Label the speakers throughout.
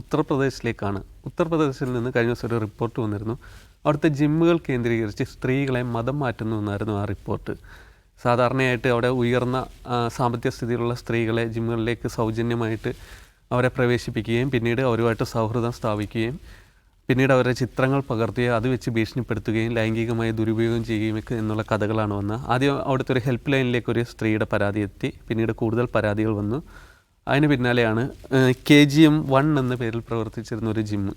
Speaker 1: ഉത്തർപ്രദേശിലേക്കാണ്. ഉത്തർപ്രദേശിൽ നിന്ന് കഴിഞ്ഞ ദിവസം ഒരു റിപ്പോർട്ട് വന്നിരുന്നു. അവിടുത്തെ ജിമ്മുകൾ കേന്ദ്രീകരിച്ച് സ്ത്രീകളെ മതം മാറ്റുന്നു എന്നായിരുന്നു ആ റിപ്പോർട്ട്. സാധാരണയായിട്ട് അവിടെ ഉയർന്ന സാമ്പത്തിക സ്ഥിതിയിലുള്ള സ്ത്രീകളെ ജിമ്മുകളിലേക്ക് സൗജന്യമായിട്ട് അവരെ പ്രവേശിപ്പിക്കുകയും പിന്നീട് അവരുമായിട്ട് സൗഹൃദം സ്ഥാപിക്കുകയും പിന്നീട് അവരുടെ ചിത്രങ്ങൾ പകർത്തുകയും അത് വെച്ച് ഭീഷണിപ്പെടുത്തുകയും ലൈംഗികമായി ദുരുപയോഗം ചെയ്യുകയും എന്നുള്ള കഥകളാണ് വന്നത്. ആദ്യം അവിടുത്തെ ഒരു ഹെൽപ്പ് ലൈനിലേക്ക് ഒരു സ്ത്രീയുടെ പരാതി എത്തി. പിന്നീട് കൂടുതൽ പരാതികൾ വന്നു. അതിന് പിന്നാലെയാണ് KGM1 എന്ന പേരിൽ പ്രവർത്തിച്ചിരുന്ന ഒരു ജിമ്മ്.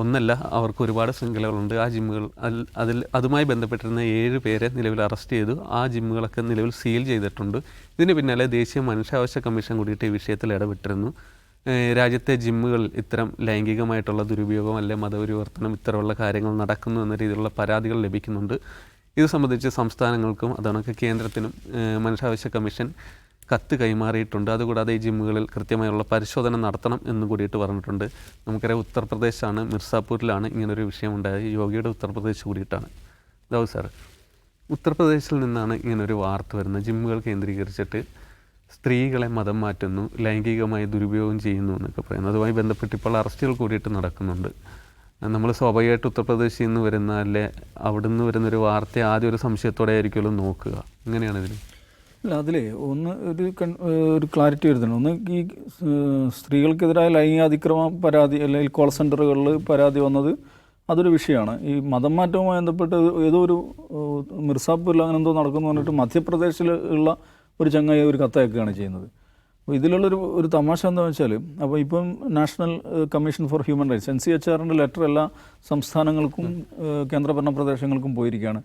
Speaker 1: ഒന്നല്ല, അവർക്ക് ഒരുപാട് ശൃംഖലകളുണ്ട്. ആ ജിമ്മുകൾ അതുമായി ബന്ധപ്പെട്ടിരുന്ന 7 പേരെ നിലവിൽ അറസ്റ്റ് ചെയ്തു. ആ ജിമ്മുകളൊക്കെ നിലവിൽ സീൽ ചെയ്തിട്ടുണ്ട്. ഇതിന് പിന്നാലെ ദേശീയ മനുഷ്യാവകാശ കമ്മീഷൻ കൂടിയിട്ട് ഈ വിഷയത്തിൽ ഇടപെട്ടിരുന്നു. രാജ്യത്തെ ജിമ്മുകൾ ഇത്തരം ലൈംഗികമായിട്ടുള്ള ദുരുപയോഗം അല്ലെ മതപരിവർത്തനം ഇത്തരമുള്ള കാര്യങ്ങൾ നടക്കുന്നു എന്ന രീതിയിലുള്ള പരാതികൾ ലഭിക്കുന്നുണ്ട്. ഇത് സംബന്ധിച്ച് സംസ്ഥാനങ്ങൾക്കും അതൊക്കെ കേന്ദ്രത്തിനും മനുഷ്യാവകാശ കമ്മീഷൻ കത്ത് കൈമാറിയിട്ടുണ്ട്. അതുകൂടാതെ ഈ ജിമ്മുകളിൽ കൃത്യമായുള്ള പരിശോധന നടത്തണം എന്ന് കൂടിയിട്ട് പറഞ്ഞിട്ടുണ്ട്. നമുക്കറിയാം, ഉത്തർപ്രദേശാണ്, മിർസാപൂരിലാണ് ഇങ്ങനൊരു വിഷയം ഉണ്ടായത്. യോഗിയുടെ ഉത്തർപ്രദേശ് കൂടിയിട്ടാണ്. ദാവൂദ് സാർ, ഉത്തർപ്രദേശിൽ നിന്നാണ് ഇങ്ങനൊരു വാർത്ത വരുന്നത്. ജിമ്മുകൾ കേന്ദ്രീകരിച്ചിട്ട് സ്ത്രീകളെ മതം മാറ്റുന്നു, ലൈംഗികമായി ദുരുപയോഗം ചെയ്യുന്നു എന്നൊക്കെ പറയുന്നു. അതുമായി ബന്ധപ്പെട്ട് ഇപ്പോൾ അറസ്റ്റുകൾ കൂടിയിട്ട് നടക്കുന്നുണ്ട്. നമ്മൾ സ്വാഭാവികമായിട്ട് ഉത്തർപ്രദേശിൽ നിന്ന് വരുന്ന അല്ലെ അവിടുന്ന് വരുന്നൊരു വാർത്ത ആദ്യം ഒരു സംശയത്തോടെ ആയിരിക്കുമല്ലോ നോക്കുക. എങ്ങനെയാണ് ഇതിൽ?
Speaker 2: അല്ല, അതിലേ ഒന്ന് ഒരു ക്ലാരിറ്റി വരുന്നുണ്ട്. ഒന്ന്, ഈ സ്ത്രീകൾക്കെതിരായ ലൈംഗിക അതിക്രമ പരാതി അല്ലെങ്കിൽ കോൾ സെൻ്ററുകളിൽ പരാതി വന്നത് അതൊരു വിഷയമാണ്. ഈ മതം മാറ്റവുമായി ബന്ധപ്പെട്ട് ഏതോ ഒരു മിർസാപൂരിൽ അങ്ങനെ എന്തോ നടക്കുന്നു പറഞ്ഞിട്ട് മധ്യപ്രദേശിൽ ഉള്ള ഒരു ചങ്ങായി ഒരു കത്തയക്കുകയാണ് ചെയ്യുന്നത്. അപ്പോൾ ഇതിലുള്ളൊരു തമാശ എന്താണെന്ന് വെച്ചാൽ, അപ്പോൾ ഇപ്പം national commission for human rights NCHRൻ്റെ ലെറ്റർ എല്ലാ സംസ്ഥാനങ്ങൾക്കും കേന്ദ്രഭരണ പ്രദേശങ്ങൾക്കും പോയിരിക്കുകയാണ്.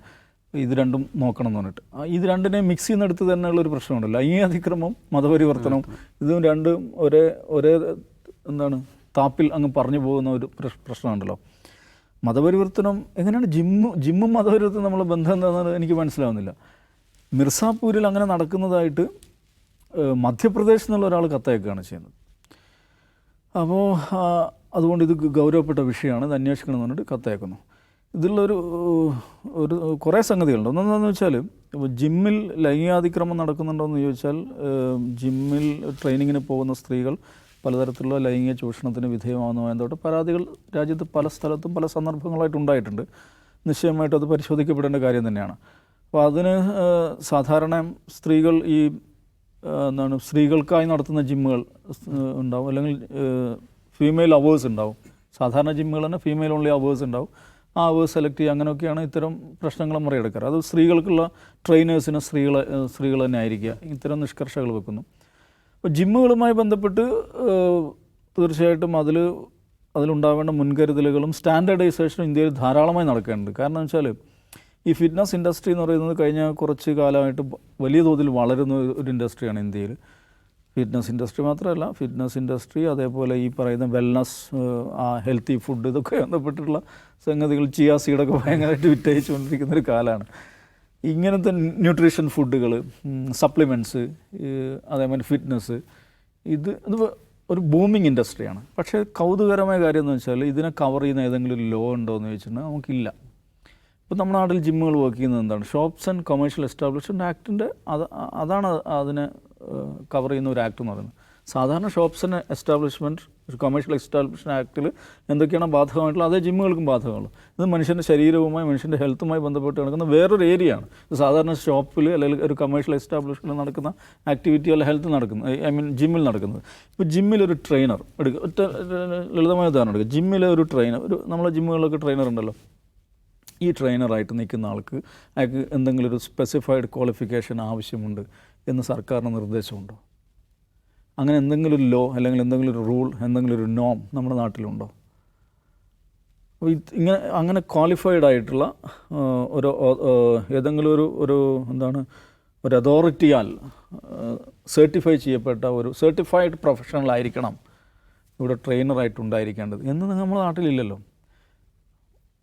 Speaker 2: ഇത് രണ്ടും നോക്കണം എന്ന് പറഞ്ഞിട്ട്. ഇത് രണ്ടിനെ മിക്സ് ചെയ്യുന്നിടത്ത് തന്നെയുള്ളൊരു പ്രശ്നമുണ്ടല്ലോ. ഈ അതിക്രമം മതപരിവർത്തനവും ഇതും രണ്ടും ഒരേ താപ്പിൽ അങ്ങ് പറഞ്ഞു പോകുന്ന ഒരു പ്രശ്നമുണ്ടല്ലോ. മതപരിവർത്തനം എങ്ങനെയാണ് ജിമ്മും മതപരിവർത്തനം നമ്മളെ ബന്ധം എന്താണെന്ന് എനിക്ക് മനസ്സിലാവുന്നില്ല. മിർസാപൂരിൽ അങ്ങനെ നടക്കുന്നതായിട്ട് മധ്യപ്രദേശിൽ നിന്നുള്ള ഒരാൾ കത്തയക്കുകയാണ് ചെയ്യുന്നത്. അപ്പോൾ അതുകൊണ്ട് ഇത് ഗൗരവപ്പെട്ട വിഷയമാണ്, ഇത് അന്വേഷിക്കണം എന്ന് പറഞ്ഞിട്ട് കത്തയക്കുന്നു. ഇതിലുള്ളൊരു കുറേ സംഗതികളുണ്ട്. ഒന്നെന്താണെന്ന് വെച്ചാൽ, ഇപ്പോൾ ജിമ്മിൽ ലൈംഗികാതിക്രമം നടക്കുന്നുണ്ടോയെന്ന് ചോദിച്ചാൽ, ജിമ്മിൽ ട്രെയിനിങ്ങിന് പോകുന്ന സ്ത്രീകൾ പലതരത്തിലുള്ള ലൈംഗിക ചൂഷണത്തിന് വിധേയമാകുന്നതുമായി ബന്ധപ്പെട്ട് പരാതികൾ രാജ്യത്ത് പല സ്ഥലത്തും പല സന്ദർഭങ്ങളായിട്ട് ഉണ്ടായിട്ടുണ്ട്. നിശ്ചയമായിട്ടും അത് പരിശോധിക്കപ്പെടേണ്ട കാര്യം തന്നെയാണ്. അപ്പോൾ അതിന് സാധാരണ സ്ത്രീകൾ സ്ത്രീകൾക്കായി നടത്തുന്ന ജിമ്മുകൾ ഉണ്ടാവും, അല്ലെങ്കിൽ ഫീമെയിൽ അവേഴ്സ് ഉണ്ടാവും. സാധാരണ ജിമ്മുകൾ തന്നെ ഫീമെയിൽ ഓൺലി അവേഴ്സ് ഉണ്ടാവും. ആ അവേഴ്സ് സെലക്ട് ചെയ്യുക, അങ്ങനെയൊക്കെയാണ് ഇത്തരം പ്രശ്നങ്ങൾ മറികടക്കാറ്. അത് സ്ത്രീകൾക്കുള്ള ട്രെയിനേഴ്സിന് സ്ത്രീകൾ തന്നെ ആയിരിക്കുക. ഇത്തരം നിഷ്കർഷകൾ വെക്കുന്നു. അപ്പോൾ ജിമ്മുകളുമായി ബന്ധപ്പെട്ട് തീർച്ചയായിട്ടും അതിലുണ്ടാവേണ്ട മുൻകരുതലുകളും സ്റ്റാൻഡേർഡൈസേഷനും ഇന്ത്യയിൽ ധാരാളമായി നടക്കേണ്ടത്. കാരണം എന്ന് വെച്ചാൽ, ഈ ഫിറ്റ്നസ് ഇൻഡസ്ട്രി എന്ന് പറയുന്നത് കഴിഞ്ഞ കുറച്ച് കാലമായിട്ട് വലിയ തോതിൽ വളരുന്ന ഒരു ഇൻഡസ്ട്രിയാണ് ഇന്ത്യയിൽ. ഫിറ്റ്നസ് ഇൻഡസ്ട്രി മാത്രമല്ല, ഫിറ്റ്നസ് ഇൻഡസ്ട്രി, അതേപോലെ ഈ പറയുന്ന വെൽനസ്, ഹെൽത്തി ഫുഡ്, ഇതൊക്കെ ബന്ധപ്പെട്ടിട്ടുള്ള സംഗതികൾ, ചിയാ സീഡൊക്കെ ഭയങ്കരമായിട്ട് വിറ്റഴിച്ചുകൊണ്ടിരിക്കുന്നൊരു കാലമാണ്. ഇങ്ങനത്തെ ന്യൂട്രീഷൻ ഫുഡുകൾ, സപ്ലിമെൻറ്റ്സ്, അതേപോലെ ഫിറ്റ്നസ്, ഇത് ഒരു ബൂമിങ് ഇൻഡസ്ട്രിയാണ്. പക്ഷേ കൗതുകരമായ കാര്യം എന്ന് വെച്ചാൽ, ഇതിനെ കവർ ചെയ്യുന്ന ഏതെങ്കിലും ഒരു ലോ ഉണ്ടോ എന്ന് ചോദിച്ചിട്ടുണ്ടെങ്കിൽ നമുക്കില്ല. ഇപ്പോൾ നമ്മുടെ നാട്ടിൽ ജിമ്മുകൾ വർക്ക് ചെയ്യുന്നത് എന്താണ്? ഷോപ്സ് ആൻഡ് കൊമേഴ്ഷ്യൽ എസ്റ്റാബ്ലിഷ്മെൻറ്റ് ആക്ടിൻ്റെ അതാണ് അതിനെ കവർ ചെയ്യുന്ന ഒരു ആക്ട് എന്ന് പറയുന്നത്. സാധാരണ shops and establishment commercial establishment ആക്ടിൽ എന്തൊക്കെയാണ് ബാധകമായിട്ടുള്ള അതേ ജിമ്മുകൾക്കും ബാധകമുള്ളൂ. ഇത് മനുഷ്യൻ്റെ ശരീരവുമായി മനുഷ്യൻ്റെ ഹെൽത്തുമായി ബന്ധപ്പെട്ട് നടക്കുന്ന വേറൊരു ഏരിയയാണ്. സാധാരണ ഷോപ്പിൽ അല്ലെങ്കിൽ ഒരു കൊമേഴ്ഷ്യൽ എസ്റ്റാബ്ലിഷ്മെൻറ്റിൽ നടക്കുന്ന ആക്ടിവിറ്റി അല്ല ഹെൽത്ത് നടക്കുന്നത്, ജിമ്മിൽ നടക്കുന്നത്. ഇപ്പോൾ ജിമ്മിലൊരു ട്രെയിനർ എടുക്കുക, ഒറ്റ ലളിതമായ ഉദാഹരണം എടുക്കുക. ജിമ്മിലെ ഒരു ട്രെയിനർ, നമ്മളെ ജിമ്മുകളിലൊക്കെ ട്രെയിനർ ഉണ്ടല്ലോ. ഈ ട്രെയിനറായിട്ട് നിൽക്കുന്ന അയാൾക്ക് എന്തെങ്കിലും ഒരു സ്പെസിഫൈഡ് ക്വാളിഫിക്കേഷൻ ആവശ്യമുണ്ട് എന്ന് സർക്കാരിന് നിർദ്ദേശമുണ്ടോ? അങ്ങനെ എന്തെങ്കിലും ഒരു ലോ അല്ലെങ്കിൽ എന്തെങ്കിലും ഒരു റൂൾ, എന്തെങ്കിലും ഒരു നോം നമ്മുടെ നാട്ടിലുണ്ടോ? അപ്പോൾ അങ്ങനെ ക്വാളിഫൈഡ് ആയിട്ടുള്ള ഏതെങ്കിലും ഒരു അതോറിറ്റിയാൽ സർട്ടിഫൈ ചെയ്യപ്പെട്ട ഒരു സർട്ടിഫൈഡ് പ്രൊഫഷണൽ ആയിരിക്കണം ഇവിടെ ട്രെയിനറായിട്ടുണ്ടായിരിക്കേണ്ടത് എന്ന് നമ്മുടെ നാട്ടിലില്ലല്ലോ.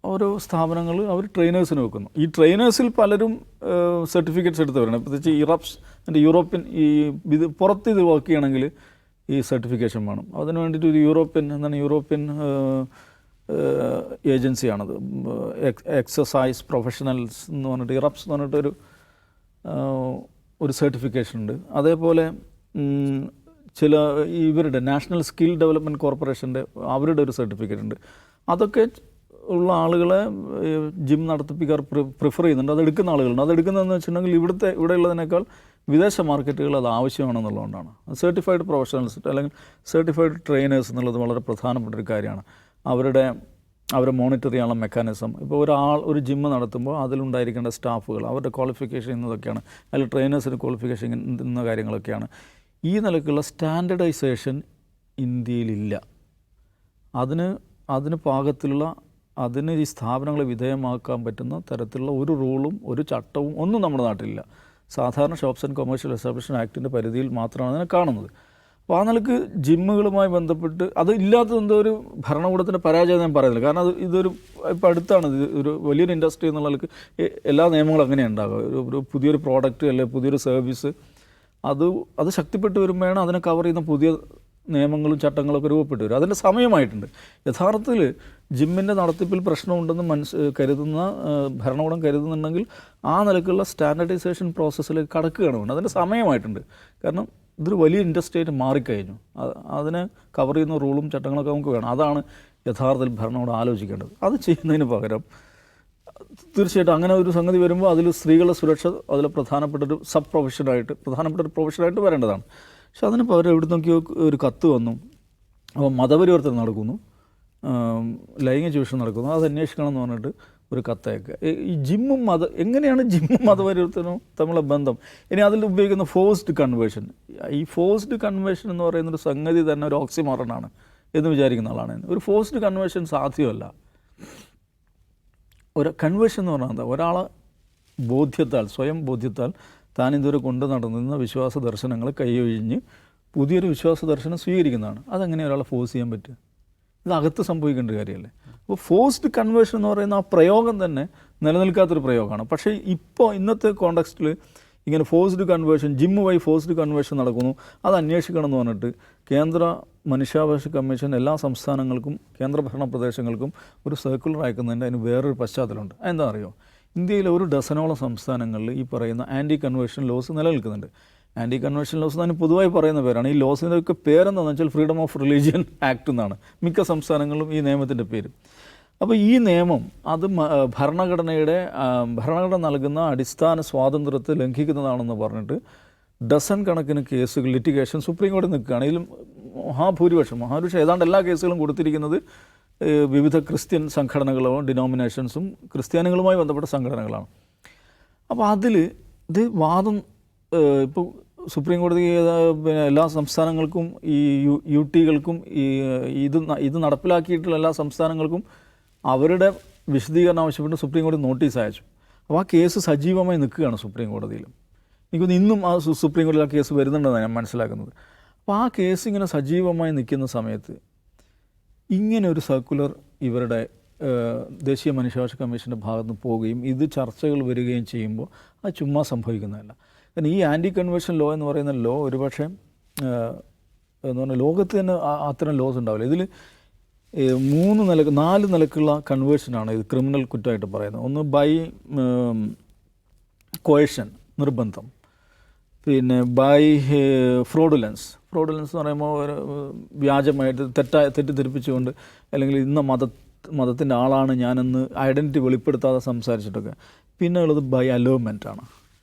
Speaker 2: ഓരോ സ്ഥാപനങ്ങൾ അവർ ട്രെയിനേഴ്സിന് വെക്കുന്നു. ഈ ട്രെയിനേഴ്സിൽ പലരും സർട്ടിഫിക്കറ്റ്സ് എടുത്തവരാണ്. പ്രത്യേകിച്ച് യൂറോപ്യൻ പുറത്ത് ഇത് വർക്ക് ചെയ്യണമെങ്കിൽ ഈ സർട്ടിഫിക്കേഷൻ വേണം. അതിന് വേണ്ടിയിട്ട് ഒരു യൂറോപ്യൻ ഏജൻസിയാണത്, എക്സസൈസ് പ്രൊഫഷണൽസ് എന്ന് പറഞ്ഞിട്ട്, ഇറപ്സ് എന്ന് പറഞ്ഞിട്ടൊരു സർട്ടിഫിക്കേഷൻ ഉണ്ട്. അതേപോലെ ചില ഇവരുടെ നാഷണൽ സ്കിൽ ഡെവലപ്മെൻറ്റ് കോർപ്പറേഷൻ്റെ അവരുടെ ഒരു സർട്ടിഫിക്കറ്റ് ഉണ്ട്. അതൊക്കെ ഉള്ള ആളുകളെ ജിം നടത്തിപ്പിക്കാർ പ്രിഫർ ചെയ്യുന്നുണ്ട്. അതെടുക്കുന്ന ആളുകളുണ്ട്. അതെടുക്കുന്നതെന്ന് വെച്ചിട്ടുണ്ടെങ്കിൽ ഇവിടെയുള്ളതിനേക്കാൾ വിദേശ മാർക്കറ്റുകൾ അത് ആവശ്യമാണെന്നുള്ളതുകൊണ്ടാണ്. സർട്ടിഫൈഡ് പ്രൊഫഷണൽസ് അല്ലെങ്കിൽ സർട്ടിഫൈഡ് ട്രെയിനേഴ്സ് എന്നുള്ളത് വളരെ പ്രധാനപ്പെട്ട ഒരു കാര്യമാണ്. അവരെ മോണിറ്റർ ചെയ്യാനുള്ള മെക്കാനിസം. ഇപ്പോൾ ഒരു ജിമ്മ് നടത്തുമ്പോൾ അതിലുണ്ടായിരിക്കേണ്ട സ്റ്റാഫുകൾ, അവരുടെ ക്വാളിഫിക്കേഷൻ എന്നതൊക്കെയാണ്, അതിൽ ട്രെയിനേഴ്സിന് ക്വാളിഫിക്കേഷൻ എന്ന കാര്യങ്ങളൊക്കെയാണ്. ഈ നിലക്കുള്ള സ്റ്റാൻഡർഡൈസേഷൻ ഇന്ത്യയിലില്ല. അതിന് പാകത്തിലുള്ള അതിന് ഈ സ്ഥാപനങ്ങളെ വിധേയമാക്കാൻ പറ്റുന്ന തരത്തിലുള്ള ഒരു റൂളും ഒരു ചട്ടവും ഒന്നും നമ്മുടെ നാട്ടിലില്ല. സാധാരണ ഷോപ്സ് ആൻഡ് കൊമേഴ്ഷ്യൽ എസ്റ്റാബ്ലിഷ്മെൻറ്റ് ആക്ടിൻ്റെ പരിധിയിൽ മാത്രമാണ് അതിനെ കാണുന്നത്. അപ്പോൾ ആ നിലക്ക് ജിമ്മുകളുമായി ബന്ധപ്പെട്ട് അത് ഇല്ലാത്തത് എന്തോ ഒരു ഭരണകൂടത്തിൻ്റെ പരാജയം ഞാൻ പറയുന്നില്ല. കാരണം ഇതൊരു ഇപ്പോൾ അടുത്താണ് ഒരു വലിയൊരു ഇൻഡസ്ട്രി എന്നുള്ള നിലക്ക് എല്ലാ നിയമങ്ങളും അങ്ങനെ ഉണ്ടാകുക. ഒരു പുതിയൊരു പ്രോഡക്റ്റ് അല്ലെങ്കിൽ പുതിയൊരു സർവീസ് അത് ശക്തിപ്പെട്ട് വരുമ്പോഴാണ് അതിനെ കവർ ചെയ്യുന്ന പുതിയ നിയമങ്ങളും ചട്ടങ്ങളൊക്കെ രൂപപ്പെട്ടു വരും. അതിൻ്റെ സമയമായിട്ടുണ്ട്. യഥാർത്ഥത്തിൽ ജിമ്മിൻ്റെ നടത്തിപ്പിൽ പ്രശ്നമുണ്ടെന്ന് കരുതുന്ന ഭരണകൂടം കരുതുന്നുണ്ടെങ്കിൽ ആ നിലക്കുള്ള സ്റ്റാൻഡർഡൈസേഷൻ പ്രോസസ്സിലേക്ക് കടക്കുകയാണ് വേണ്ടത്. അതിൻ്റെ സമയമായിട്ടുണ്ട്. കാരണം ഇതൊരു വലിയ ഇൻഡസ്ട്രി ആയിട്ട് മാറിക്കഴിഞ്ഞു. അതിനെ കവർ ചെയ്യുന്ന റൂളും ചട്ടങ്ങളൊക്കെ നമുക്ക് വേണം. അതാണ് യഥാർത്ഥത്തിൽ ഭരണകൂടം ആലോചിക്കേണ്ടത്. അത് ചെയ്യുന്നതിന് പകരം തീർച്ചയായിട്ടും അങ്ങനെ ഒരു സംഗതി വരുമ്പോൾ അതിൽ സ്ത്രീകളുടെ സുരക്ഷ അതിൽ പ്രധാനപ്പെട്ട ഒരു പ്രൊഫഷനായിട്ട് വരേണ്ടതാണ്. പക്ഷെ അതിന് പകരം എവിടെ നോക്കിയോ ഒരു കത്ത് വന്നു. അപ്പോൾ മതപരിവർത്തനം നടക്കുന്നു, ലൈംഗിക ചൂഷണം നടക്കുന്നു, അത് അന്വേഷിക്കണം എന്ന് പറഞ്ഞിട്ട് ഒരു കത്തയക്കുക. ഈ എങ്ങനെയാണ് ജിമ്മും മതപരിവർത്തനവും തമ്മിലുള്ള ബന്ധം? ഇനി അതിൽ ഉപയോഗിക്കുന്ന ഫോഴ്സ്ഡ് കൺവേർഷൻ, ഈ ഫോഴ്സ്ഡ് കൺവേർഷൻ എന്ന് പറയുന്നൊരു സംഗതി തന്നെ ഒരു ഓക്സിമോറനാണ് എന്ന് വിചാരിക്കുന്ന ആളാണ്. ഒരു ഫോഴ്സ്ഡ് കൺവേർഷൻ സാധ്യമല്ല. ഒരു കൺവേർഷൻ എന്ന് പറഞ്ഞാൽ എന്താ? ഒരാളെ സ്വയം ബോധ്യത്താൽ താൻ ഇതുവരെ കൊണ്ടു നടന്നിരുന്ന വിശ്വാസ ദർശനങ്ങൾ കൈയൊഴിഞ്ഞ് പുതിയൊരു വിശ്വാസ ദർശനം സ്വീകരിക്കുന്നതാണ്. അതെങ്ങനെ ഒരാളെ ഫോഴ്സ് ചെയ്യാൻ പറ്റുക? ഇത് അകത്ത് സംഭവിക്കേണ്ട കാര്യമല്ലേ? അപ്പോൾ ഫോഴ്സ്ഡ് കൺവേർഷൻ എന്ന് പറയുന്ന ആ പ്രയോഗം തന്നെ നിലനിൽക്കാത്തൊരു പ്രയോഗമാണ്. പക്ഷേ ഇന്നത്തെ കോണ്ടെക്സ്റ്റിൽ ഇങ്ങനെ ഫോഴ്സ്ഡ് കൺവേർഷൻ, ജിമ്മ് വഴി ഫോഴ്സ്ഡ് കൺവേർഷൻ നടക്കുന്നു, അത് അന്വേഷിക്കണം എന്ന് പറഞ്ഞിട്ട് കേന്ദ്ര മനുഷ്യാവകാശ കമ്മീഷൻ എല്ലാ സംസ്ഥാനങ്ങൾക്കും കേന്ദ്രഭരണ പ്രദേശങ്ങൾക്കും ഒരു സർക്കുലർ അയക്കുന്നതിൻ്റെ അതിന് വേറൊരു പശ്ചാത്തലമുണ്ട്. എന്താ അറിയോ? ഇന്ത്യയിലെ ഒരു ഡസനോളം സംസ്ഥാനങ്ങളിൽ ഈ പറയുന്ന ആൻറ്റി കൺവേർഷൻ ലോസ് നിലനിൽക്കുന്നുണ്ട്. ആൻറ്റി കൺവേർഷൻ ലോസ് എന്ന് പൊതുവായി പറയുന്ന പേരാണ്. ഈ ലോസിൻ്റെയൊക്കെ പേരെന്താണെന്ന് വെച്ചാൽ ഫ്രീഡം ഓഫ് റിലീജിയൻ ആക്ട് എന്നാണ് മിക്ക സംസ്ഥാനങ്ങളിലും ഈ നിയമത്തിൻ്റെ പേര്. അപ്പോൾ ഈ നിയമം അത് ഭരണഘടന നൽകുന്ന അടിസ്ഥാന സ്വാതന്ത്ര്യത്തെ ലംഘിക്കുന്നതാണെന്ന് പറഞ്ഞിട്ട് ഡസൻ കണക്കിന് കേസുകൾ ലിറ്റിഗേഷൻ സുപ്രീം കോടതി നിൽക്കുകയാണ്. ഇതിലും മഹാഭൂരിപക്ഷം ഏതാണ്ട് എല്ലാ കേസുകളും കൊടുത്തിരിക്കുന്നത് വിവിധ ക്രിസ്ത്യൻ സംഘടനകളോ ഡിനോമിനേഷൻസും ക്രിസ്ത്യാനികളുമായി ബന്ധപ്പെട്ട സംഘടനകളാണ്. അപ്പോൾ ഇത് വാദം ഇപ്പോൾ സുപ്രീം കോടതി പിന്നെ എല്ലാ സംസ്ഥാനങ്ങൾക്കും ഈ യുടികൾക്കും ഇത് നടപ്പിലാക്കിയിട്ടുള്ള എല്ലാ സംസ്ഥാനങ്ങൾക്കും അവരുടെ വിശദീകരണം ആവശ്യപ്പെട്ട് സുപ്രീം കോടതി നോട്ടീസ് അയച്ചു. അപ്പോൾ ആ കേസ് സജീവമായി നിൽക്കുകയാണ് സുപ്രീം കോടതിയിലും. എനിക്കൊന്ന് ഇന്നും ആ സുപ്രീം കോടതിയിൽ ആ കേസ് വരുന്നുണ്ടെന്നാണ് ഞാൻ മനസ്സിലാക്കുന്നത്. അപ്പോൾ ആ കേസ് ഇങ്ങനെ സജീവമായി നിൽക്കുന്ന സമയത്ത് ഇങ്ങനെ ഒരു സർക്കുലർ ഇവരുടെ ദേശീയ മനുഷ്യാവകാശ കമ്മീഷൻ്റെ ഭാഗത്ത് നിന്ന് പോവുകയും ഇത് ചർച്ചകൾ വരികയും ചെയ്യുമ്പോൾ അത് ചുമ്മാ സംഭവിക്കുന്നതല്ല. കാരണം ഈ ആൻറ്റി കൺവേർഷൻ ലോ എന്ന് പറയുന്ന ലോ ഒരുപക്ഷെ എന്ന് പറഞ്ഞാൽ ലോകത്ത് തന്നെ അത്തരം ലോസ് ഉണ്ടാവില്ല. ഇതിൽ 4 നിലക്കുള്ള കൺവേർഷനാണ് ഇത് ക്രിമിനൽ കുറ്റമായിട്ട് പറയുന്നത്. ഒന്ന് ബൈ കോയഷൻ, നിർബന്ധം, പിന്നെ ബൈ ഫ്രോഡുലൻസ് എന്ന് പറയുമ്പോൾ ഒരു വ്യാജമായിട്ട് തെറ്റിദ്ധരിപ്പിച്ചുകൊണ്ട് അല്ലെങ്കിൽ ഇന്ന മതത്തിൻ്റെ ആളാണ് ഞാനെന്ന് ഐഡൻറ്റിറ്റി വെളിപ്പെടുത്താതെ സംസാരിച്ചിട്ടൊക്കെ. പിന്നെ ഉള്ളത് ബൈ അലോവ്മെൻ്റ് ആണ്.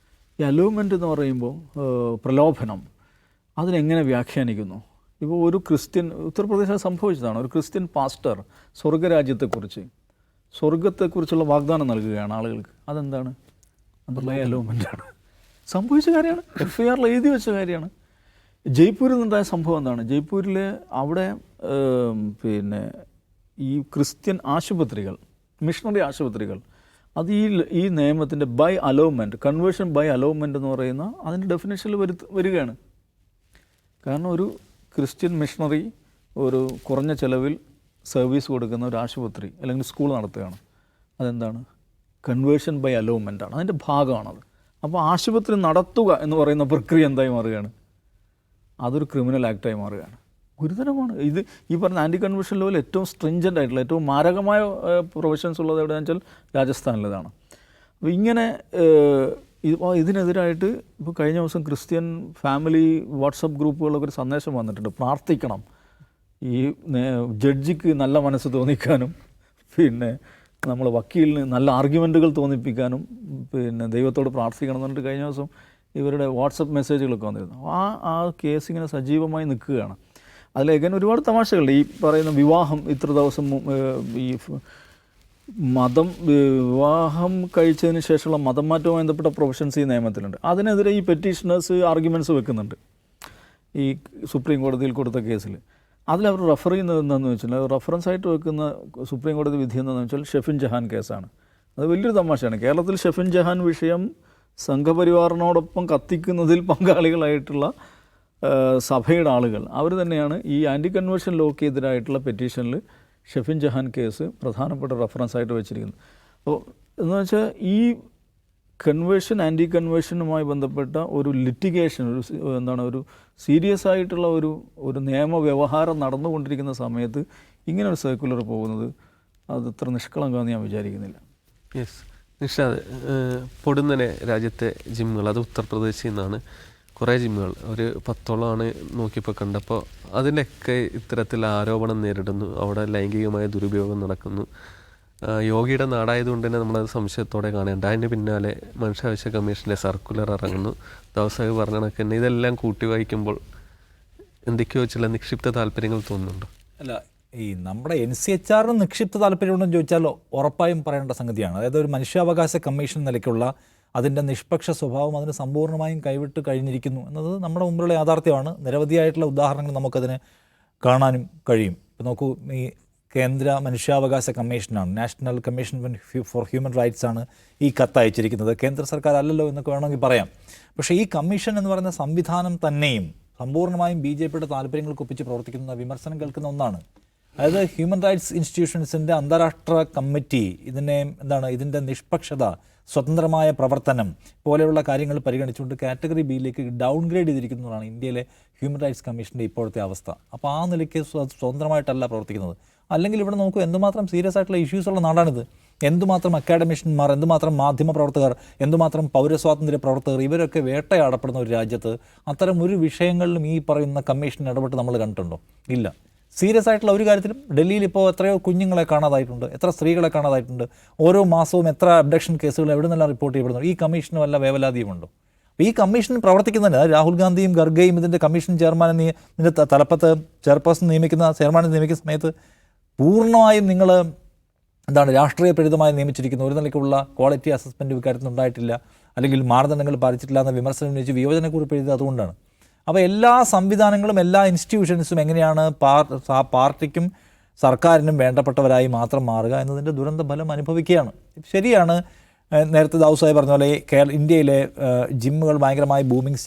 Speaker 2: ഈ അലോവ്മെൻ്റ് എന്ന് പറയുമ്പോൾ പ്രലോഭനം, അതിനെങ്ങനെ വ്യാഖ്യാനിക്കുന്നു? ഇപ്പോൾ ഒരു ക്രിസ്ത്യൻ, ഉത്തർപ്രദേശിൽ സംഭവിച്ചതാണ്, ഒരു ക്രിസ്ത്യൻ പാസ്റ്റർ സ്വർഗത്തെക്കുറിച്ചുള്ള വാഗ്ദാനം നൽകുകയാണ് ആളുകൾക്ക്. അതെന്താണ്? അത് ബൈ അലോവ്മെൻ്റാണ്. സംഭവിച്ച കാര്യമാണ്, FIR എഴുതി വെച്ച കാര്യമാണ്. ജയ്പൂരിൽ നിന്നുണ്ടായ സംഭവം എന്താണ്? ജയ്പൂരിൽ അവിടെ പിന്നെ ഈ ക്രിസ്ത്യൻ ആശുപത്രികൾ, മിഷണറി ആശുപത്രികൾ, അത് ഈ നിയമത്തിൻ്റെ ബൈ അലോവ്മെൻറ്റ്, കൺവേർഷൻ ബൈ അലോവ്മെൻറ്റ് എന്ന് പറയുന്ന അതിൻ്റെ ഡെഫിനേഷനിൽ വരികയാണ്. കാരണം ഒരു ക്രിസ്ത്യൻ മിഷണറി ഒരു കുറഞ്ഞ ചിലവിൽ സർവീസ് കൊടുക്കുന്ന ഒരു ആശുപത്രി അല്ലെങ്കിൽ സ്കൂൾ നടത്തുകയാണ്. അതെന്താണ്? കൺവേർഷൻ ബൈ അലോവ്മെൻ്റ് ആണ്, അതിൻ്റെ ഭാഗമാണത്. അപ്പോൾ ആശുപത്രി നടത്തുക എന്ന് പറയുന്ന പ്രക്രിയ എന്തായി മാറുകയാണ്? അതൊരു ക്രിമിനൽ ആക്റ്റായി മാറുകയാണ്. ഗുരുതരമാണ് ഇത്. ഈ പറഞ്ഞ ആൻറ്റി കൺവേർഷൻ ലോയിൽ ഏറ്റവും സ്ട്രിഞ്ചൻ്റ് ആയിട്ടുള്ള ഏറ്റവും മാരകമായ പ്രൊവിഷൻസ് ഉള്ളത് എവിടെയാണെന്ന് വെച്ചാൽ രാജസ്ഥാനിലേതാണ്. അപ്പോൾ ഇങ്ങനെ ഇതിനെതിരായിട്ട് ഇപ്പോൾ കഴിഞ്ഞ ദിവസം ക്രിസ്ത്യൻ ഫാമിലി വാട്സപ്പ് ഗ്രൂപ്പുകളൊക്കെ ഒരു സന്ദേശം വന്നിട്ടുണ്ട്, പ്രാർത്ഥിക്കണം ഈ ജഡ്ജിക്ക് നല്ല മനസ്സ് തോന്നിക്കാനും പിന്നെ നമ്മൾ വക്കീലിന് നല്ല ആർഗ്യുമെൻറ്റുകൾ തോന്നിപ്പിക്കാനും പിന്നെ ദൈവത്തോട് പ്രാർത്ഥിക്കണം എന്ന് പറഞ്ഞിട്ട് കഴിഞ്ഞ ദിവസം ഇവരുടെ വാട്സപ്പ് മെസ്സേജുകളൊക്കെ വന്നിരുന്നു. ആ കേസ് ഇങ്ങനെ സജീവമായി നിൽക്കുകയാണ്. അതിലേക്കാൻ ഒരുപാട് തമാശകളുണ്ട്. ഈ പറയുന്ന വിവാഹം ഇത്ര ദിവസം ഈ വിവാഹം കഴിച്ചതിന് ശേഷമുള്ള മതം മാറ്റവുമായി ബന്ധപ്പെട്ട പ്രൊവിഷൻസ് ഈ നിയമത്തിലുണ്ട്. അതിനെതിരെ ഈ പെറ്റീഷണേഴ്സ് ആർഗ്യുമെൻറ്റ്സ് വെക്കുന്നുണ്ട്. ഈ സുപ്രീം കോടതിയിൽ കൊടുത്ത കേസിൽ അതിലവർ റെഫർ ചെയ്യുന്നത് എന്താണെന്ന് വെച്ചാൽ, റെഫറൻസ് ആയിട്ട് വെക്കുന്ന സുപ്രീം കോടതി വിധി എന്താണെന്ന് വെച്ചാൽ ഷെഫിൻ ജഹാൻ കേസാണ്. അത് വലിയൊരു തമാശയാണ്. കേരളത്തിൽ ഷെഫിൻ ജഹാൻ വിഷയം സംഘപരിവാറിനോടൊപ്പം കത്തിക്കുന്നതിൽ പങ്കാളികളായിട്ടുള്ള സഭയുടെ ആളുകൾ അവർ തന്നെയാണ് ഈ ആൻറ്റി കൺവേർഷൻ ലോക്ക് എതിരായിട്ടുള്ള പെറ്റീഷനിൽ ഷെഫിൻ ജഹാൻ കേസ് പ്രധാനപ്പെട്ട റെഫറൻസ് ആയിട്ട് വെച്ചിരിക്കുന്നത്. അപ്പോൾ എന്ന് വെച്ചാൽ ഈ കൺവേർഷൻ ആൻറ്റി കൺവേർഷനുമായി ബന്ധപ്പെട്ട ഒരു ലിറ്റിഗേഷൻ, ഒരു സീരിയസ് ആയിട്ടുള്ള ഒരു നിയമവ്യവഹാരം നടന്നുകൊണ്ടിരിക്കുന്ന സമയത്ത് ഇങ്ങനെ ഒരു സർക്കുലർ പോകുന്നത് അത് ഇത്ര നിഷ്കളങ്കമെന്ന് ഞാൻ വിചാരിക്കുന്നില്ല.
Speaker 1: യെസ് നിഷാദ്, പൊടുന്നനെ രാജ്യത്തെ ജിമ്മുകൾ, അത് ഉത്തർപ്രദേശിൽ നിന്നാണ് കുറേ ജിമ്മുകൾ, ഒരു 10ഓളമാണ് നോക്കിയപ്പോൾ കണ്ടപ്പോൾ അതിലൊക്കെ ഇത്തരത്തിൽ ആരോപണം നേരിടുന്നു. അവിടെ ലൈംഗികമായ ദുരുപയോഗം നടക്കുന്നു. യോഗിയുടെ നാടായതുകൊണ്ട് തന്നെ നമ്മളത് സംശയത്തോടെ കാണേണ്ട. അതിന് പിന്നാലെ മനുഷ്യാവകാശ കമ്മീഷൻ്റെ സർക്കുലർ ഇറങ്ങുന്നു. ദാവസാഹിബ് പറഞ്ഞ കണക്ക് തന്നെ ഇതെല്ലാം കൂട്ടി വായിക്കുമ്പോൾ എന്തൊക്കെയോ ചില നിക്ഷിപ്ത താല്പര്യങ്ങൾ തോന്നുന്നുണ്ടോ?
Speaker 3: അല്ല, ഈ നമ്മുടെ NCHR നിക്ഷിപ്ത താല്പര്യമുണ്ടെന്ന് ചോദിച്ചാൽ ഉറപ്പായും പറയേണ്ട സംഗതിയാണ്. അതായത് ഒരു മനുഷ്യാവകാശ കമ്മീഷൻ നിലയ്ക്കുള്ള അതിൻ്റെ നിഷ്പക്ഷ സ്വഭാവം അതിന് സമ്പൂർണ്ണമായും കൈവിട്ട് കഴിഞ്ഞിരിക്കുന്നു എന്നത് നമ്മുടെ മുമ്പിലുള്ള യാഥാർത്ഥ്യമാണ്. നിരവധിയായിട്ടുള്ള ഉദാഹരണങ്ങൾ നമുക്കതിന് കാണാനും കഴിയും. ഇപ്പോൾ നോക്കൂ, ഈ കേന്ദ്ര മനുഷ്യാവകാശ കമ്മീഷനാണ്, national commission for human rights ആണ് ഈ കത്ത് അയച്ചിരിക്കുന്നത്. കേന്ദ്ര സർക്കാർ അല്ലല്ലോ എന്നൊക്കെ വേണമെങ്കിൽ പറയാം. പക്ഷേ ഈ കമ്മീഷൻ എന്ന് പറയുന്ന സംവിധാനം തന്നെയും സമ്പൂർണ്ണമായും BJPയുടെ താല്പര്യങ്ങൾക്കൊപ്പിച്ച് പ്രവർത്തിക്കുന്ന വിമർശനം കേൾക്കുന്ന ഒന്നാണ്. അതായത് ഹ്യൂമൻ റൈറ്റ്സ് ഇൻസ്റ്റിറ്റ്യൂഷൻസിൻ്റെ അന്താരാഷ്ട്ര കമ്മിറ്റി ഇതിൻ്റെ നിഷ്പക്ഷത, സ്വതന്ത്രമായ പ്രവർത്തനം പോലെയുള്ള കാര്യങ്ങൾ പരിഗണിച്ചുകൊണ്ട് കാറ്റഗറി ബിയിലേക്ക് ഡൗൺഗ്രേഡ് ചെയ്തിരിക്കുന്നതാണ് ഇന്ത്യയിലെ ഹ്യൂമൻ റൈറ്റ്സ് കമ്മീഷൻ്റെ ഇപ്പോഴത്തെ അവസ്ഥ. അപ്പോൾ ആ നിലയ്ക്ക് സ്വതന്ത്രമായിട്ടല്ല പ്രവർത്തിക്കുന്നത്. അല്ലെങ്കിൽ ഇവിടെ നോക്കൂ, എന്തുമാത്രം സീരിയസ് ആയിട്ടുള്ള ഇഷ്യൂസുള്ള നാടാണിത്. എന്തുമാത്രം അക്കാഡമിഷ്യന്മാർ, എന്തുമാത്രം മാധ്യമപ്രവർത്തകർ, എന്തുമാത്രം പൗരസ്വാതന്ത്ര്യ പ്രവർത്തകർ, ഇവരൊക്കെ വേട്ടയാടപ്പെടുന്ന ഒരു രാജ്യത്ത് അത്തരം ഒരു വിഷയങ്ങളിലും ഈ പറയുന്ന കമ്മീഷൻ ഇടപെട്ട് നമ്മൾ കണ്ടിട്ടുണ്ടോ? ഇല്ല. സീരിയസ് ആയിട്ടുള്ള ഒരു കാര്യത്തിലും ഡൽഹിയിൽ ഇപ്പോൾ എത്രയോ കുഞ്ഞുങ്ങളെ കാണാതായിട്ടുണ്ട്, എത്ര സ്ത്രീകളെ കാണാതായിട്ടുണ്ട്, ഓരോ മാസവും എത്ര അബ്ഡക്ഷൻ കേസുകൾ എവിടെ നിന്നെല്ലാം റിപ്പോർട്ട് ചെയ്യപ്പെടുന്നു. ഈ കമ്മീഷന് വല്ല വേവലാതിയുമുണ്ടോ? ഈ കമ്മീഷൻ പ്രവർത്തിക്കുന്നതിന് രാഹുൽ ഗാന്ധിയും ഖർഗെയും ഇതിൻ്റെ കമ്മീഷൻ ഇതിൻ്റെ തലപ്പത്ത് ചെയർപേഴ്സൺ ചെയർമാനെ നിയമിക്കുന്ന സമയത്ത് പൂർണ്ണമായും നിങ്ങൾ രാഷ്ട്രീയ പ്രേരിതമായി നിയമിച്ചിരിക്കുന്ന ഒരു നിലയ്ക്കുള്ള ക്വാളിറ്റി അസസ്മെൻറ്റ് ഇക്കാര്യത്തിൽ ഉണ്ടായിട്ടില്ല, അല്ലെങ്കിൽ മാനദണ്ഡങ്ങൾ പാലിച്ചിട്ടില്ല എന്ന വിമർശനം ഉന്നയിച്ച് വിയോജനക്കുറിപ്പ് എഴുതിയത് അതുകൊണ്ടാണ്. അപ്പോൾ എല്ലാ സംവിധാനങ്ങളും എല്ലാ ഇൻസ്റ്റിറ്റ്യൂഷൻസും എങ്ങനെയാണ് പാർട്ടിക്കും സർക്കാരിനും വേണ്ടപ്പെട്ടവരായി മാത്രം മാറുക എന്നതിൻ്റെ ദുരന്ത ഫലം അനുഭവിക്കുകയാണ്. ശരിയാണ്, നേരത്തെ ദാവൂസായി പറഞ്ഞ പോലെ ഇന്ത്യയിലെ ജിമ്മുകൾ ഭയങ്കരമായി ബൂമിങ്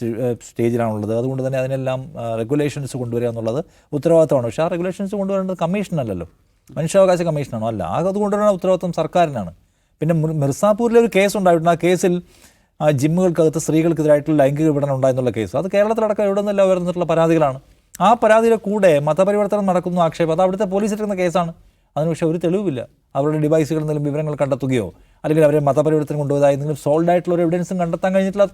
Speaker 3: സ്റ്റേജിലാണുള്ളത്. അതുകൊണ്ട് തന്നെ അതിനെല്ലാം റെഗുലേഷൻസ് കൊണ്ടുവരിക എന്നുള്ളത് ഉത്തരവാദിത്തമാണ്. പക്ഷേ ആ റെഗുലേഷൻസ് കൊണ്ടുവരേണ്ടത് കമ്മീഷനല്ലല്ലോ, മനുഷ്യാവകാശ കമ്മീഷനാണോ? അല്ല, അത് കൊണ്ടുവരുന്ന ഉത്തരവാദിത്തം സർക്കാരിനാണ്. പിന്നെ മിർസാപൂരിലെ ഒരു കേസ് ഉണ്ടായിട്ടുണ്ട്. ആ കേസിൽ ജിമ്മുകൾക്കകത്ത് സ്ത്രീകൾക്കെതിരായിട്ടുള്ള ലൈംഗിക പീഡനം ഉണ്ടായെന്നുള്ള കേസ്, അത് കേരളത്തിലടക്കം എവിടെ നിന്നെല്ലാം ഉയർന്നിട്ടുള്ള പരാതികളാണ്. ആ പരാതിയുടെ കൂടെ മതപരിവർത്തനം നടക്കുന്ന ആക്ഷേപം, അത് അവിടുത്തെ പോലീസ് എടുക്കുന്ന കേസാണ്. അതിന് പക്ഷേ ഒരു തെളിവില്ല. അവരുടെ ഡിവൈസുകളിൽ നിന്നും വിവരങ്ങൾ കണ്ടെത്തുകയോ അല്ലെങ്കിൽ അവരെ മതപരിവർത്തനം കൊണ്ടുപോയതായി എന്തെങ്കിലും സോൾഡ് ആയിട്ടുള്ള ഒരു എവിഡൻസും കണ്ടെത്താൻ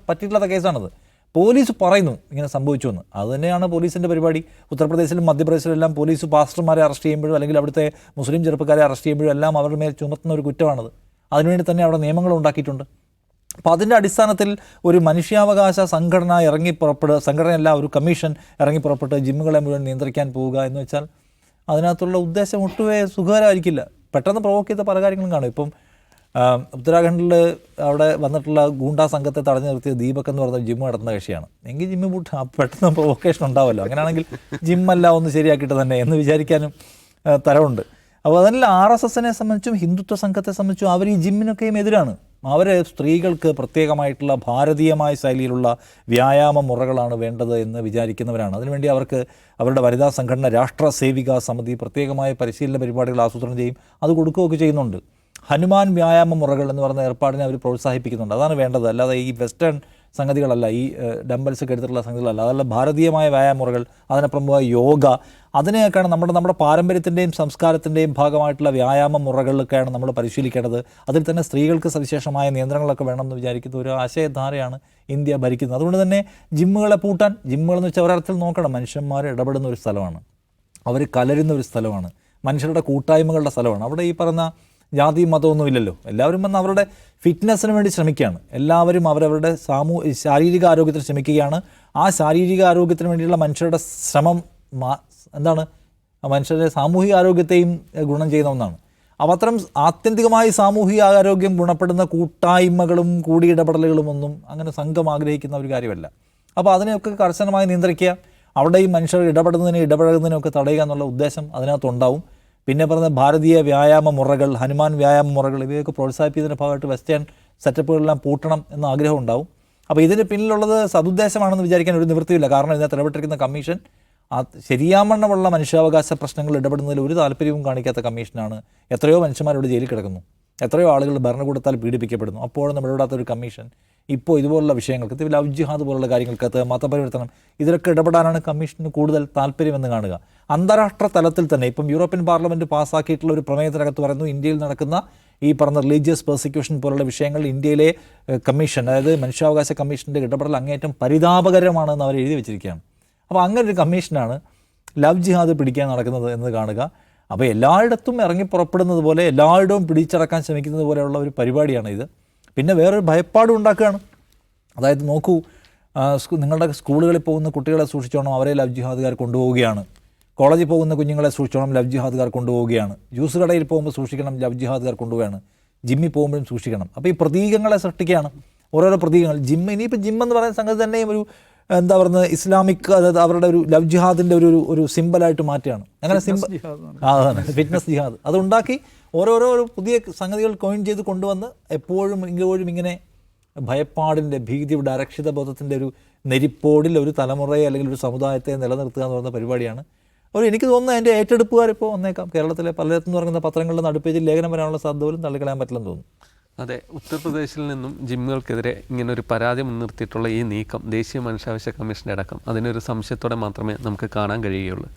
Speaker 3: പറ്റിയിട്ടുള്ള കേസാണത്. പോലീസ് പറയുന്നു ഇങ്ങനെ സംഭവിച്ചു എന്ന്. അതുതന്നെയാണ് പോലീസിൻ്റെ പരിപാടി. ഉത്തർപ്രദേശിലും മധ്യപ്രദേശിലും എല്ലാം പോലീസ് പാസ്റ്റർമാരെ അറസ്റ്റ് ചെയ്യുമ്പോഴും അല്ലെങ്കിൽ അവിടുത്തെ മുസ്ലിം ചെറുപ്പക്കാരെ അറസ്റ്റ് ചെയ്യുമ്പോഴും എല്ലാം അവരുടെ മേൽ ചുമത്തുന്ന ഒരു കുറ്റമാണത്. അതിനുവേണ്ടി തന്നെ അവിടെ നിയമങ്ങൾ ഉണ്ടാക്കിയിട്ടുണ്ട്. അപ്പോൾ അതിൻ്റെ അടിസ്ഥാനത്തിൽ ഒരു മനുഷ്യാവകാശ സംഘടനയല്ല ഒരു കമ്മീഷൻ ഇറങ്ങിപ്പുറപ്പെട്ട് ജിമ്മുകളെ മുഴുവൻ നിയന്ത്രിക്കാൻ പോവുക എന്ന് വെച്ചാൽ അതിനകത്തുള്ള ഉദ്ദേശം ഒട്ടുമേ സുഖകരമായിരിക്കില്ല. പെട്ടെന്ന് പ്രൊവോക്ക് ചെയ്ത പല കാര്യങ്ങളും കാണും. ഇപ്പം ഉത്തരാഖണ്ഡിൽ അവിടെ വന്നിട്ടുള്ള ഗൂണ്ടാ സംഘത്തെ തടഞ്ഞു നിർത്തിയ ദീപക് എന്ന് പറഞ്ഞ ജിമ്മ് നടത്തുന്ന കക്ഷിയാണ്. എങ്കിൽ ജിമ്മ് പെട്ടെന്ന് പ്രൊവോക്കേഷൻ ഉണ്ടാവുമല്ലോ. അങ്ങനെയാണെങ്കിൽ ജിമ്മല്ല ഒന്ന് ശരിയാക്കിയിട്ട് തന്നെ എന്ന് വിചാരിക്കാനും തരമുണ്ട്. അപ്പോൾ അതെല്ലാം RSSനെ സംബന്ധിച്ചും ഹിന്ദുത്വ സംഘത്തെ സംബന്ധിച്ചും അവർ ഈ ജിമ്മിനൊക്കെയും എതിരാണ്. അവർ സ്ത്രീകൾക്ക് പ്രത്യേകമായിട്ടുള്ള ഭാരതീയമായ ശൈലിയിലുള്ള വ്യായാമ മുറകളാണ് വേണ്ടത് എന്ന് വിചാരിക്കുന്നവരാണ്. അതിനുവേണ്ടി അവർക്ക് അവരുടെ വനിതാ സംഘടന രാഷ്ട്ര സേവികാ സമിതി പ്രത്യേകമായ പരിശീലന പരിപാടികൾ ആസൂത്രണം ചെയ്യും, അത് കൊടുക്കുകയൊക്കെ ചെയ്യുന്നുണ്ട്. ഹനുമാൻ വ്യായാമ മുറകൾ എന്ന് പറയുന്ന ഏർപ്പാടിനെ അവർ പ്രോത്സാഹിപ്പിക്കുന്നുണ്ട്. അതാണ് വേണ്ടത്. അല്ലാതെ ഈ വെസ്റ്റേൺ സംഗതികളല്ല, ഈ ഡംബൽസ് ഒക്കെ എടുത്തിട്ടുള്ള സംഗതികളല്ല. അതല്ല ഭാരതീയമായ വ്യായാമമുറകൾ, അതിനപ്പുറം യോഗ, അതിനെയൊക്കെയാണ് നമ്മുടെ പാരമ്പര്യത്തിൻ്റെയും സംസ്കാരത്തിൻ്റെയും ഭാഗമായിട്ടുള്ള വ്യായാമ മുറകളിലൊക്കെയാണ് നമ്മൾ പരിശീലിക്കേണ്ടത്. അതിൽ തന്നെ സ്ത്രീകൾക്ക് സവിശേഷമായ നിയന്ത്രണങ്ങളൊക്കെ വേണമെന്ന് വിചാരിക്കുന്ന ഒരു ആശയധാരയാണ് ഇന്ത്യ ഭരിക്കുന്നത്. അതുകൊണ്ട് തന്നെ ജിമ്മുകളെ പൂട്ടാൻ, ജിമ്മുകളെന്ന് വെച്ചാൽ ഒരർത്ഥത്തിൽ നോക്കണം, മനുഷ്യന്മാർ ഇടപെടുന്ന ഒരു സ്ഥലമാണ്, അവർ കലരുന്ന ഒരു സ്ഥലമാണ്, മനുഷ്യരുടെ കൂട്ടായ്മകളുടെ സ്ഥലമാണ്. അവിടെ ഈ പറഞ്ഞ ജാതി മതമൊന്നും ഇല്ലല്ലോ. എല്ലാവരും വന്ന് അവരുടെ ഫിറ്റ്നസ്സിന് വേണ്ടി ശ്രമിക്കുകയാണ്. എല്ലാവരും അവരവരുടെ ശാരീരിക ആരോഗ്യത്തിന് ശ്രമിക്കുകയാണ്. ആ ശാരീരിക ആരോഗ്യത്തിന് വേണ്ടിയുള്ള മനുഷ്യരുടെ ശ്രമം എന്താണ്, മനുഷ്യരുടെ സാമൂഹിക ആരോഗ്യത്തെയും ഗുണം ചെയ്യുന്ന ഒന്നാണ്. അപ്പോൾ അത്തരം ആത്യന്തികമായി സാമൂഹിക ആരോഗ്യം ഗുണപ്പെടുന്ന കൂട്ടായ്മകളും കൂടിയിടപെടലുകളും ഒന്നും അങ്ങനെ സംഘം ആഗ്രഹിക്കുന്ന ഒരു കാര്യമല്ല. അപ്പോൾ അതിനെയൊക്കെ കർശനമായി നിയന്ത്രിക്കുക, അവിടെ ഈ മനുഷ്യർ ഇടപഴകുന്നതിനൊക്കെ തടയുക എന്നുള്ള ഉദ്ദേശം അതിനകത്തുണ്ടാവും. പിന്നെ പറഞ്ഞ ഭാരതീയ വ്യായാമ മുറകൾ, ഹനുമാൻ വ്യായാമ മുറകൾ, ഇവയൊക്കെ പ്രോത്സാഹിപ്പിക്കുന്നതിൻ്റെ ഭാഗമായിട്ട് വെസ്റ്റേൺ സെറ്റപ്പുകളെല്ലാം പൂട്ടണം എന്ന ആഗ്രഹം ഉണ്ടാവും. അപ്പോൾ ഇതിന് പിന്നിലുള്ളത് സതുദ്ദേശമാണെന്ന് വിചാരിക്കാൻ ഒരു നിവൃത്തിയില്ല. കാരണം ഇതിനകത്ത് ഇടപെട്ടിരിക്കുന്ന കമ്മീഷൻ ശരിയാവണ്ണമുള്ള മനുഷ്യാവകാശ പ്രശ്നങ്ങൾ ഇടപെടുന്നതിൽ ഒരു താല്പര്യവും കാണിക്കാത്ത കമ്മീഷനാണ്. എത്രയോ മനുഷ്യന്മാരോട് ജയിലിൽ കിടക്കുന്നു, എത്രയോ ആളുകൾ ഭരണകൂടത്താൽ പീഡിപ്പിക്കപ്പെടുന്നു. അപ്പോഴും ഇടപെടാത്തൊരു കമ്മീഷൻ ഇപ്പോൾ ഇതുപോലുള്ള വിഷയങ്ങൾക്ക്, ലവ് ജിഹാദ് പോലുള്ള കാര്യങ്ങൾക്കകത്ത്, മതപരിവർത്തനം, ഇതിലൊക്കെ ഇടപെടാനാണ് കമ്മീഷന് കൂടുതൽ താല്പര്യമെന്ന് കാണുക. അന്താരാഷ്ട്ര തലത്തിൽ തന്നെ ഇപ്പം യൂറോപ്യൻ പാർലമെൻറ്റ് പാസ്സാക്കിയിട്ടുള്ള ഒരു പ്രമേയത്തിനകത്ത് പറയുന്നു, ഇന്ത്യയിൽ നടക്കുന്ന ഈ പറഞ്ഞ റിലീജിയസ് പെർസിക്യൂഷൻ പോലുള്ള വിഷയങ്ങൾ ഇന്ത്യയിലെ കമ്മീഷൻ, അതായത് മനുഷ്യാവകാശ കമ്മീഷൻ്റെ ഇടപെടൽ അങ്ങേയറ്റം പരിതാപകരമാണെന്ന് അവർ എഴുതി വെച്ചിരിക്കുകയാണ്. അപ്പോൾ അങ്ങനെ ഒരു കമ്മീഷനാണ് ലവ് ജിഹാദ് പിടിക്കാൻ നടക്കുന്നത് എന്ന് കാണുക. അപ്പോൾ എല്ലായിടത്തും ഇറങ്ങി പുറപ്പെടുന്നത് പോലെ, എല്ലായിടവും പിടിച്ചടക്കാൻ ശ്രമിക്കുന്നത് പോലെയുള്ള ഒരു പരിപാടിയാണ് ഇത്. പിന്നെ വേറൊരു ഭയപ്പാടും ഉണ്ടാക്കുകയാണ്. അതായത് നോക്കൂ, നിങ്ങളുടെ സ്കൂളുകളിൽ പോകുന്ന കുട്ടികളെ സൂക്ഷിച്ചോണം, അവരെ ലവ് ജിഹാദുകാർ കൊണ്ടുപോവുകയാണ്. കോളേജിൽ പോകുന്ന കുഞ്ഞുങ്ങളെ സൂക്ഷിച്ചോണം, ലവ് ജിഹാദുകാർ കൊണ്ടുപോവുകയാണ്. ജ്യൂസ് കടയിൽ പോകുമ്പോൾ സൂക്ഷിക്കണം, ലവ് ജിഹാദുകാർ കൊണ്ടുപോവുകയാണ്. ജിമ്മിൽ പോകുമ്പോഴും സൂക്ഷിക്കണം. അപ്പോൾ ഈ പ്രതീകങ്ങളെ സൃഷ്ടിക്കുകയാണ്, ഓരോരോ പ്രതീകങ്ങൾ. ഇനിയിപ്പോൾ ജിമ്മെന്ന് പറയുന്ന സംഗതി തന്നെയും ഒരു എന്താ പറയുന്നത്, ഇസ്ലാമിക്, അതായത് അവരുടെ ഒരു ലവ് ജിഹാദിൻ്റെ ഒരു സിമ്പലായിട്ട് മാറ്റുകയാണ്. അങ്ങനെ അതാണ് ഫിറ്റ്നസ് ജിഹാദ്. അതുണ്ടാക്കി ഓരോരോ പുതിയ സംഗതികൾ കോയിൻ ചെയ്ത് കൊണ്ടുവന്ന് എപ്പോഴും ഇങ്ങനെ ഭയപ്പാടിൻ്റെ, ഭീതിയുടെ, അരക്ഷിതബോധത്തിൻ്റെ ഒരു നെരിപ്പോടിൽ ഒരു തലമുറയെ അല്ലെങ്കിൽ ഒരു സമുദായത്തെ നിലനിർത്തുക എന്ന് പറയുന്ന പരിപാടിയാണ്. എനിക്ക് തോന്നുന്നത് അതിൻ്റെ ഏറ്റെടുപ്പുകാർ ഇപ്പോൾ വന്നേക്കാം. കേരളത്തിലെ പലയിടത്തും പറയുന്ന പത്രങ്ങളുടെ നടുപ്പേജിൽ ലേഖനം വരാനുള്ള സാധ്യത പോലും തള്ളിക്കളയാൻ പറ്റില്ലെന്ന് തോന്നുന്നു.
Speaker 1: അതെ, ഉത്തർപ്രദേശിൽ നിന്നും ജിമ്മുകൾക്കെതിരെ ഇങ്ങനൊരു പരാതി മുൻനിർത്തിയിട്ടുള്ള ഈ നീക്കം ദേശീയ മനുഷ്യാവകാശ കമ്മീഷൻ്റെ അടക്കം അതിനൊരു സംശയത്തോടെ മാത്രമേ നമുക്ക് കാണാൻ കഴിയുകയുള്ളൂ.